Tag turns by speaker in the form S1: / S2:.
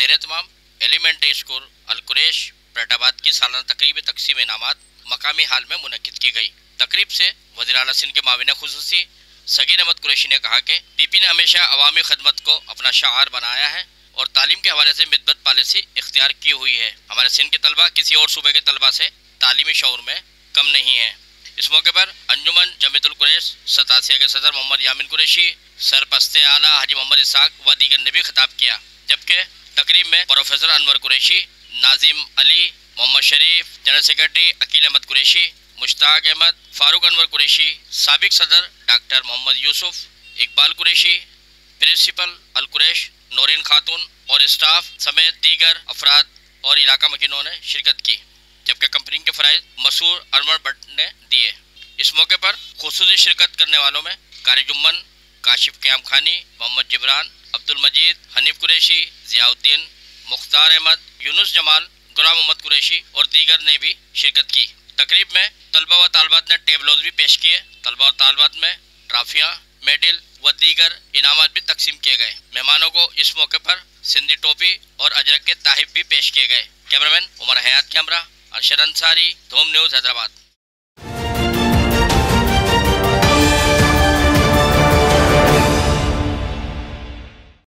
S1: ज़ेरे तमाम elementary school अल-कुरैश Faridabad की सालाना तकरीब तकसीम इनामात मकामी हाल में मुनक्किद की गई। तकरीब से वज़ीर आला सिंध के माविन खुसूसी सगीर अहमद कुरैशी ने कहा कि पीपी ने हमेशा अवामी खदमत को अपना शाआर बनाया है और तालीम के हवाले से मिदबत पॉलिसी इख्तियार की हुई है। हमारे सिंध के तलबा किसी और सूबे के तलबा से तालीमी शऊर में कम नहीं है। इस मौके पर अंजुमन जमीयतुल कुरैश सतासिया के सदर मोहम्मद यामीन कुरैशी, सरपस्ते आला हाजी मोहम्मद इसाक व दीगर ने भी खिताब किया, जबकि तकरीब में प्रोफेसर अनवर कुरैशी, नाजिम अली, मोहम्मद शरीफ, जनरल सेक्रेटरी अकील अहमद कुरैशी, मुश्ताक अहमद, फारूक अनवर कुरैशी, साबिक सदर डॉक्टर मोहम्मद यूसुफ, इकबाल कुरैशी, प्रिंसिपल अल कुरैश नौरीन खातून और स्टाफ समेत दीगर अफराद और इलाका मकीनों ने शिरकत की, जबकि कंपनी के फराइज मसूर अनवर भट्ट ने दिए। इस मौके पर खुसूसी शिरकत करने वालों में कारी जुम्मन, काशिफ क़याम खानी, मोहम्मद जिब्रान, अब्दुल मजीद, हनीफ कुरैशी, ज़ियाउद्दीन, मुख्तार अहमद, यूनुस जमाल, गुलाम मोहम्मद कुरैशी और दीगर ने भी शिरकत की। तकरीब में तलबा व तालबात ने टेबलोज भी पेश किए। तलबा और तालबात में ट्राफियाँ, मेडल व दीगर इनामात भी तकसीम किए गए। मेहमानों को इस मौके पर सिंधी टोपी और अजरक के ताहिफ भी पेश किए गए। कैमरामैन उमर हयात, कैमरा अरशद अंसारी, धूम न्यूज़, हैदराबाद।